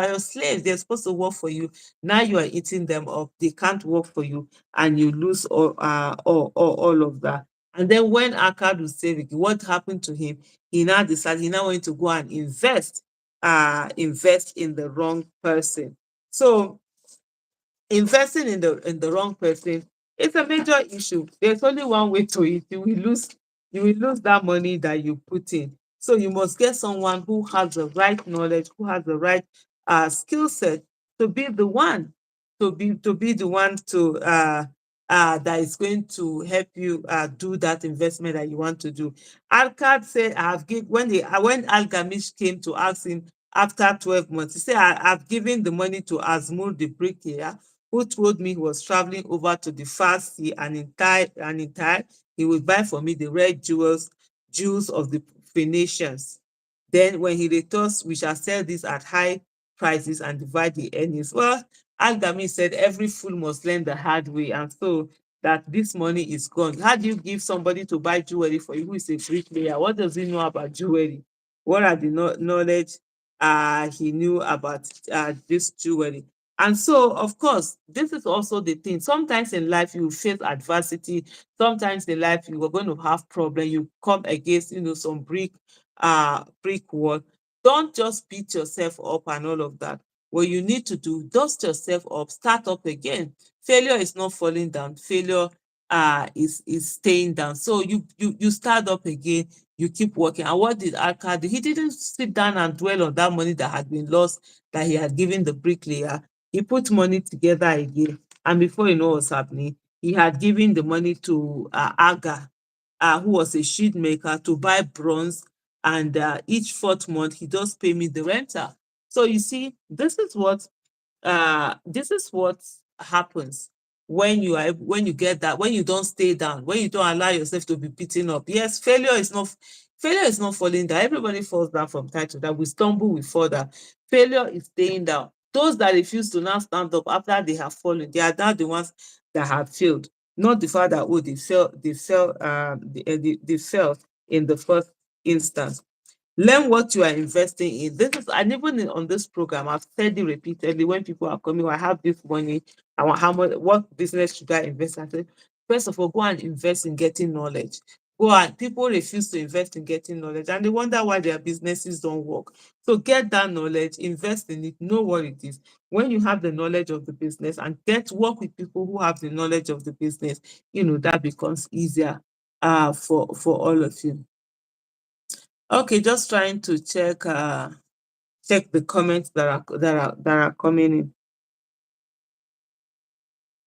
your slaves. They're supposed to work for you. Now you are eating them up. They can't work for you, and you lose all of that. And then when Akkad was saving, what happened to him? He now went to go and invest in the wrong person. So investing in the wrong person is a major issue. There's only one way to it. You will lose that money that you put in. So you must get someone who has the right knowledge, who has the right skill set to be the one to be the one to that is going to help you do that investment that you want to do. Alcad said, "I have given when Al Gamish came to ask him after 12 months, he said, I've given the money to Azmur the bricklayer, who told me he was traveling over to the far sea, and in time he would buy for me the red jewels of the Phoenicians. Then when he returns, we shall sell this at high prices and divide the earnings." Well, Al-Gami said every fool must learn the hard way, and so that this money is gone. How do you give somebody to buy jewelry for you who is a bricklayer? What does he know about jewelry? What are the knowledge he knew about this jewelry? And so, of course, this is also the thing. Sometimes in life you face adversity. Sometimes in life you are going to have problem. You come against, some brick wall. Don't just beat yourself up and all of that. What you need to do, dust yourself up, start up again. Failure is not falling down. Failure is staying down. So you start up again, you keep working. And what did Alka do? He didn't sit down and dwell on that money that had been lost, that he had given the bricklayer. He put money together again. And before you know what's happening, he had given the money to Aga, who was a sheet maker, to buy bronze. And each fourth month, he does pay me the rental. So you see, this is what happens when you get that, when you don't stay down, when you don't allow yourself to be beaten up. Yes, failure is not falling down. Everybody falls down from time to time. We stumble, we fall down. Failure is staying down. Those that refuse to now stand up after they have fallen, they are now the ones that have failed, not the fact that, oh, they fell in the first instance. Learn what you are investing in. This is, and even on this program, I've said it repeatedly when people are coming, "Oh, I have this money, I want how much, what business should I invest?" I say, first of all, go and invest in getting knowledge. Go and People refuse to invest in getting knowledge, and they wonder why their businesses don't work. So get that knowledge, invest in it, know what it is. When you have the knowledge of the business and get work with people who have the knowledge of the business, that becomes easier for all of you. Okay, just trying to check the comments that are coming in.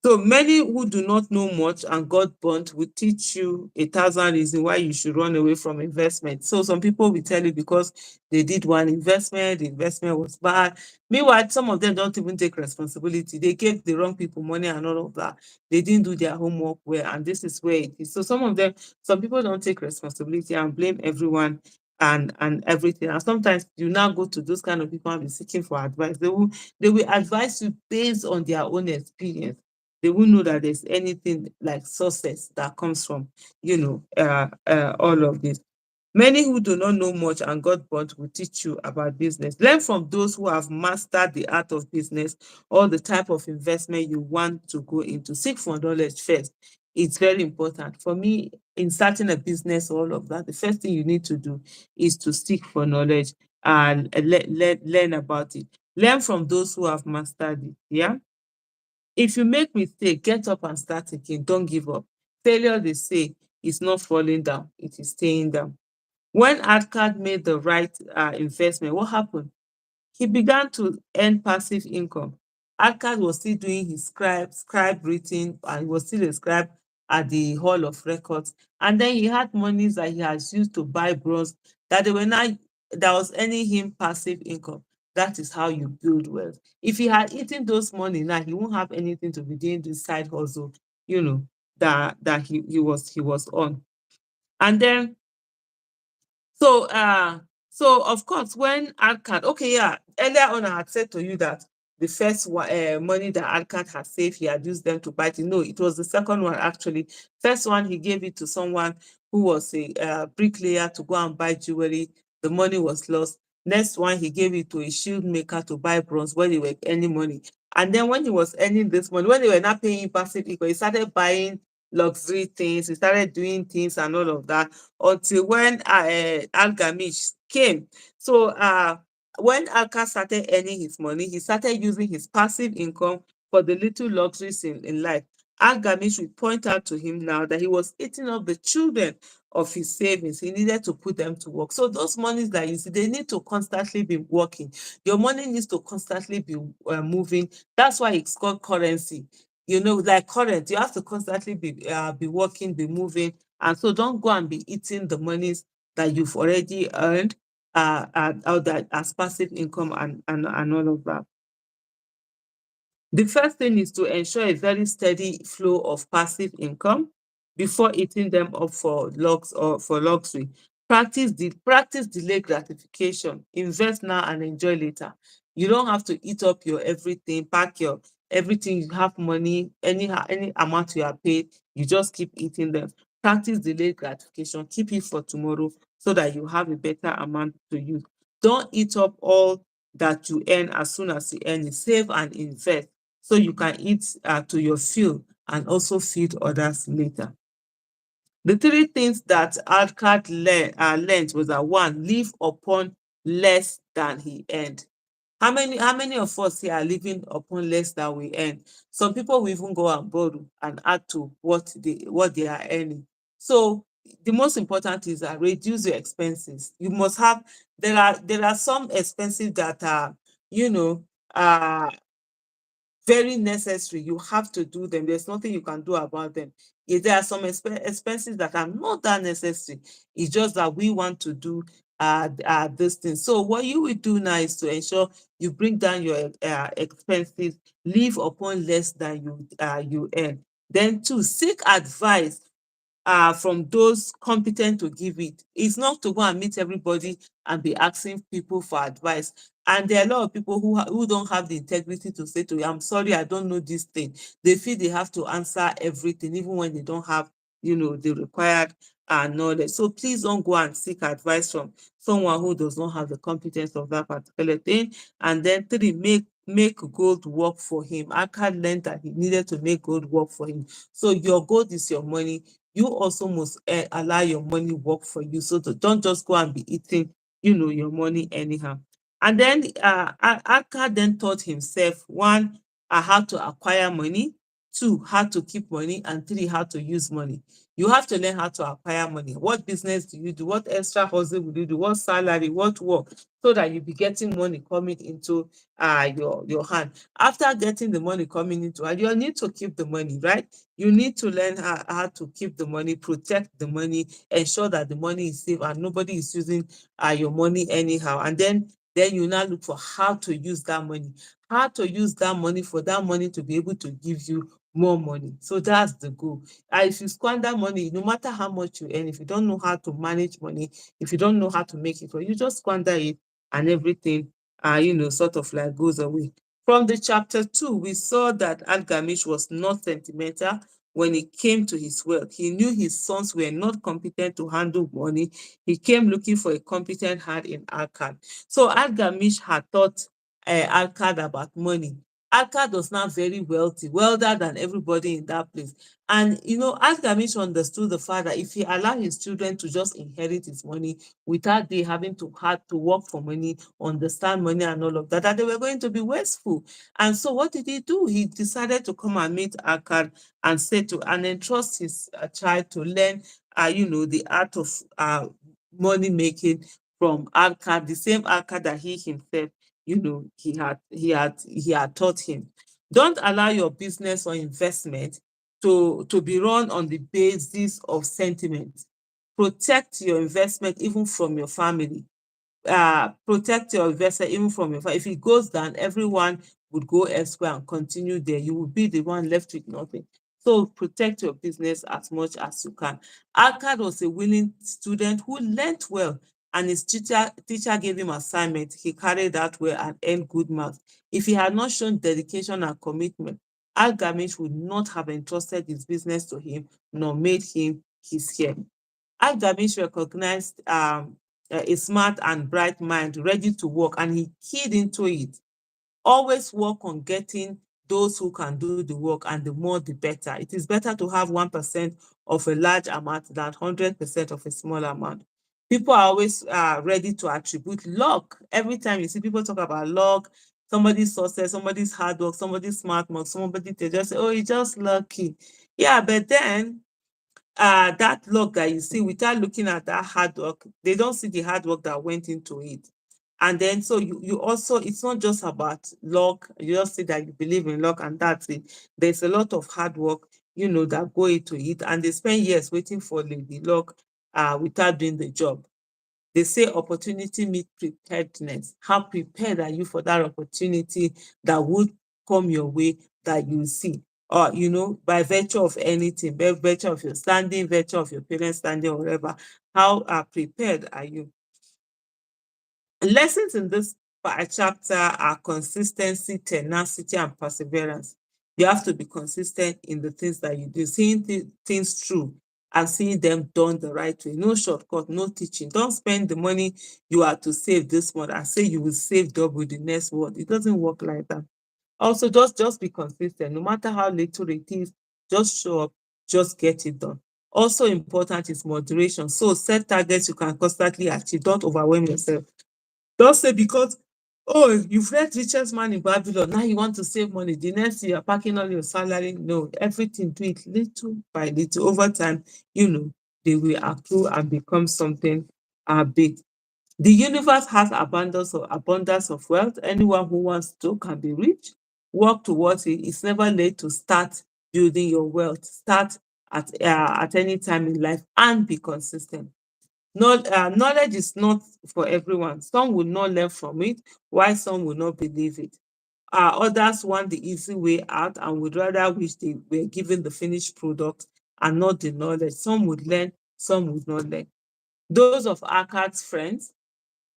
So many who do not know much and got burnt will teach you 1,000 reasons why you should run away from investment. So some people will tell you because they did one investment, the investment was bad. Meanwhile, some of them don't even take responsibility. They gave the wrong people money and all of that. They didn't do their homework well, and this is where it is. So some people don't take responsibility and blame everyone and everything. And sometimes you now go to those kind of people and be seeking for advice. They will advise you based on their own experience. They won't know that there's anything like success that comes from, all of this. Many who do not know much and got burnt will teach you about business. Learn from those who have mastered the art of business or the type of investment you want to go into. Seek for knowledge first. It's very important. For me, in starting a business, all of that, the first thing you need to do is to seek for knowledge and learn about it. Learn from those who have mastered it. Yeah. If you make mistake, get up and start again. Don't give up. Failure, they say, is not falling down, it is staying down. When Adcard made the right investment, what happened? He began to earn passive income. Adcard was still doing his scribe writing, and he was still a scribe at the Hall of Records. And then he had monies that he has used to buy bronze that they were not that was earning him passive income. That is how you build wealth. If he had eaten those money now, he won't have anything to be doing this side hustle, you know, that he was on. And then so of course, when Alcad, okay, yeah, earlier on I had said to you that the first one, money that Alcad had saved, he had used them to buy it. No, it was the second one actually. First one, he gave it to someone who was a bricklayer to go and buy jewelry. The money was lost. Next one, he gave it to a shield maker to buy bronze when they were earning money. And then when he was earning this money, when they were not paying him passive income, he started buying luxury things, he started doing things and all of that until when Algamish came. So when Alka started earning his money, he started using his passive income for the little luxuries in life. Algamish will point out to him now that he was eating up the children of his savings. He needed to put them to work. So those monies that you see, they need to constantly be working. Your money needs to constantly be moving. That's why it's called currency. Like current, you have to constantly be working, be moving, and so don't go and be eating the monies that you've already earned or that as passive income and all of that. The first thing is to ensure a very steady flow of passive income before eating them up for luxury. Practice delay gratification. Invest now and enjoy later. You don't have to eat up your everything, pack your everything. You have money, any amount you are paid, you just keep eating them. Practice delayed gratification. Keep it for tomorrow so that you have a better amount to use. Don't eat up all that you earn as soon as you earn it. Save and invest so you can eat to your fill and also feed others later. The three things that Alcott learned was that one, live upon less than he earned. How many of us here are living upon less than we earn? Some people will even go and borrow and add to what they are earning. So the most important is that reduce your expenses. You must have there are some expenses that are you know uh very necessary. You have to do them. There's nothing you can do about them. If there are some expenses that are not that necessary, it's just that we want to do this thing. So what you will do now is to ensure you bring down your expenses, live upon less than you earn. Then two, seek advice from those competent to give it. It's not to go and meet everybody and be asking people for advice. And there are a lot of people who don't have the integrity to say to you, I'm sorry, I don't know this thing. They feel they have to answer everything, even when they don't have, the required knowledge. So please don't go and seek advice from someone who does not have the competence of that particular thing. And then three, make gold work for him. Akkad learned that he needed to make gold work for him. So your gold is your money. You also must allow your money work for you. So don't just go and be eating, your money anyhow. And then Aka then taught himself one, how to acquire money, two, how to keep money, and three, how to use money. You have to learn how to acquire money. What business do you do? What extra hustle will you do? What salary? What work? So that you be getting money coming into your hand. After getting the money coming into hand, you need to keep the money, right? You need to learn how to keep the money, protect the money, ensure that the money is safe and nobody is using your money anyhow. And then you now look for how to use that money, for that money to be able to give you more money. So that's the goal. If you squander money, no matter how much you earn, if you don't know how to manage money, if you don't know how to make it, or you just squander it and everything, sort of like goes away. From the chapter 2, we saw that Algamish was not sentimental when it came to his wealth. He knew his sons were not competent to handle money. He came looking for a competent hand in Alkad. So Algamish had taught Alkad about money. Alkad was now very wealthy, wealthier than everybody in that place. And Algamish understood the fact that if he allowed his children to just inherit his money without they having to have to work for money, understand money and all of that, that they were going to be wasteful. And so what did he do? He decided to come and meet Akkad and entrust his child to learn, the art of money making from Akkad, the same Akkad that he himself, he had taught him. Don't allow your business or investment to be run on the basis of sentiment. Protect your investment even from your family. protect your investor even from your. If it goes down, everyone would go elsewhere and continue there. You will be the one left with nothing. So protect your business as much as you can. Alcad was a willing student who learnt well, and his teacher gave him assignment. He carried that well and earned good marks. If he had not shown dedication and commitment, Algamish would not have entrusted his business to him nor made him his heir. Algamish recognized a smart and bright mind ready to work, and he keyed into it. Always work on getting those who can do the work, and the more the better. It is better to have 1% of a large amount than 100% of a small amount. People are always ready to attribute luck. Every time you see people talk about luck, somebody's success, somebody's hard work, somebody's smart work, somebody, they just say, oh, he's just lucky. Yeah, but then that luck that you see, without looking at that hard work, they don't see the hard work that went into it. And then so you also, it's not just about luck. You just say that you believe in luck and that's it. There's a lot of hard work, that go into it, and they spend years waiting for the luck without doing the job. They say opportunity meet preparedness. How prepared are you for that opportunity that would come your way, that you see? Or, by virtue of anything, by virtue of your standing, virtue of your parents standing, or whatever, how prepared are you? Lessons in this chapter are consistency, tenacity, and perseverance. You have to be consistent in the things that you do, seeing things through and seeing them done the right way. No shortcut, no teaching. Don't spend the money you are to save this month and say you will save double the next month. It doesn't work like that. Also, just be consistent. No matter how little it is, just show up, just get it done. Also important is moderation. So set targets you can constantly achieve. Don't overwhelm yourself. Don't say because, oh, you've read Richest Man in Babylon, now you want to save money. The next year, you're packing all your salary. No, everything, do it little by little. Over time, they will accrue and become something big. The universe has abundance of wealth. Anyone who wants to can be rich. Work towards it. It's never late to start building your wealth. Start at any time in life and be consistent. Knowledge is not for everyone. Some will not learn from it, while some will not believe it. Others want the easy way out and would rather wish they were given the finished product and not the knowledge. Some would learn, some would not learn. Those of Akkad's friends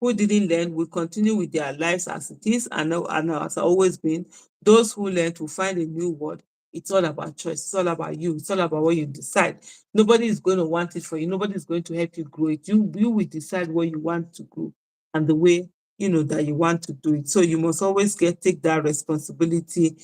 who didn't learn will continue with their lives as it is and has always been. Those who learn will find a new word. It's all about choice. It's all about you. It's all about what you decide. Nobody is going to want it for you. Nobody is going to help you grow it. You will decide what you want to grow and the way that you want to do it. So you must always take that responsibility,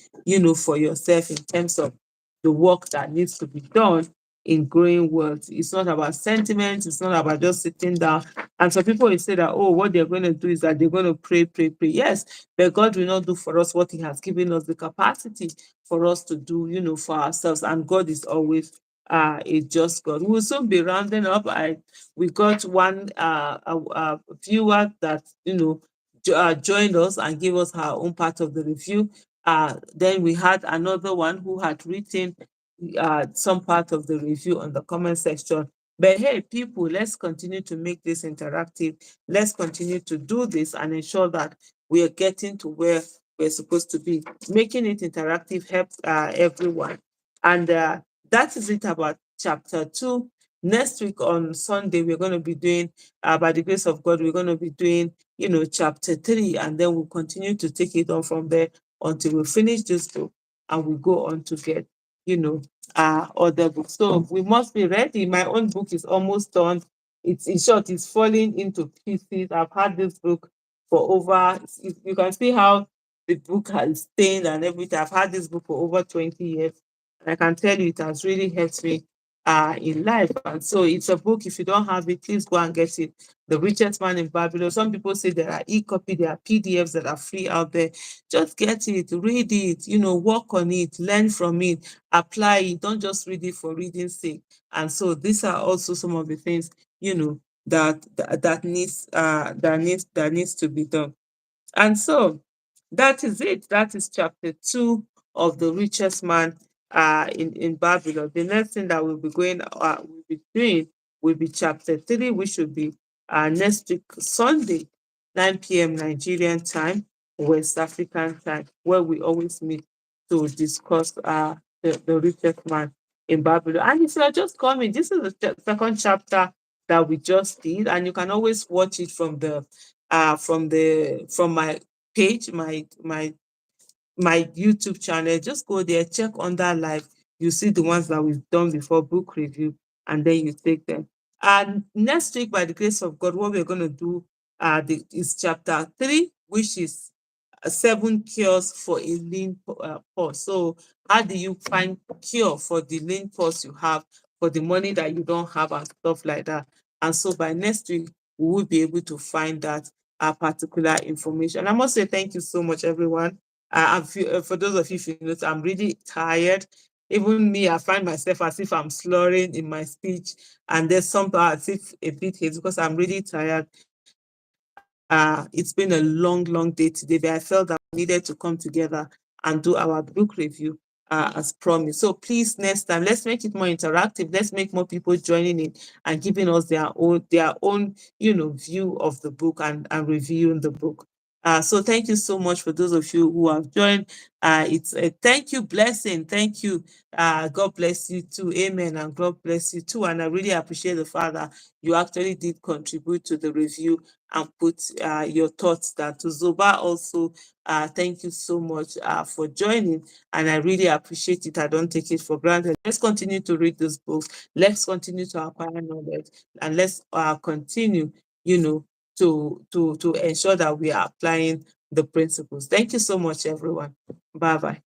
for yourself in terms of the work that needs to be done in growing wealth. It's not about sentiment. It's not about just sitting down. And some people will say that, oh, what they're going to do is that they're going to pray, pray, pray. Yes, but God will not do for us what He has given us the capacity for us to do, for ourselves. And God is always a just God. We'll soon be rounding up. We got one viewer that joined us and gave us her own part of the review. Then we had another one who had written some part of the review on the comment section. But hey, people, let's continue to make this interactive. Let's continue to do this and ensure that we are getting to where we're supposed to be. Making it interactive helps everyone. And that is it about chapter 2. Next week on Sunday, we're going to be doing, by the grace of God, we're going to be doing, chapter 3, and then we'll continue to take it on from there until we finish this book and we go on to get, other books. So we must be ready. My own book is almost done. It's in short, it's falling into pieces. I've had this book for over, you can see how the book has stained and everything. I've had this book for over 20 years. And I can tell you it has really helped me in life. And so it's a book. If you don't have it, please go and get it. The Richest Man in Babylon. Some people say there are e-copy, there are PDFs that are free out there. Just get it, read it, work on it, learn from it, apply it. Don't just read it for reading's sake. And so these are also some of the things, that needs to be done. And so that is it. That is chapter 2 of The Richest Man in Babylon. The next thing that we'll be doing will be chapter 3, which will be next week Sunday. 9 p.m. Nigerian time, West African time, where we always meet to discuss the richest man in Babylon. And if you are just coming, this is the second chapter that we just did, and you can always watch it from my page, my YouTube channel. Just go there, check under live. You see the ones that we've done before, book review, and then you take them. And next week, by the grace of God, what we're going to do is chapter 3, which is 7 cures for a lean purse. So, how do you find cure for the lean purse you have, for the money that you don't have, and stuff like that? And so, by next week, we will be able to find that particular information. I must say thank you so much, everyone. For those of you, if you notice, I'm really tired. Even me, I find myself as if I'm slurring in my speech, and there's somehow as if a bit hazy because I'm really tired. It's been a long day today, but I felt that we needed to come together and do our book review as promised. So please, next time, let's make it more interactive. Let's make more people joining in and giving us their own view of the book and reviewing the book. So thank you so much for those of you who have joined. It's a thank you, blessing. Thank you. God bless you too. Amen. And God bless you too. And I really appreciate the fact that you actually did contribute to the review and put your thoughts down. To Zoba also, thank you so much for joining. And I really appreciate it. I don't take it for granted. Let's continue to read this book. Let's continue to acquire knowledge. And let's continue, you know, to ensure that we are applying the principles. Thank you so much, everyone. Bye bye.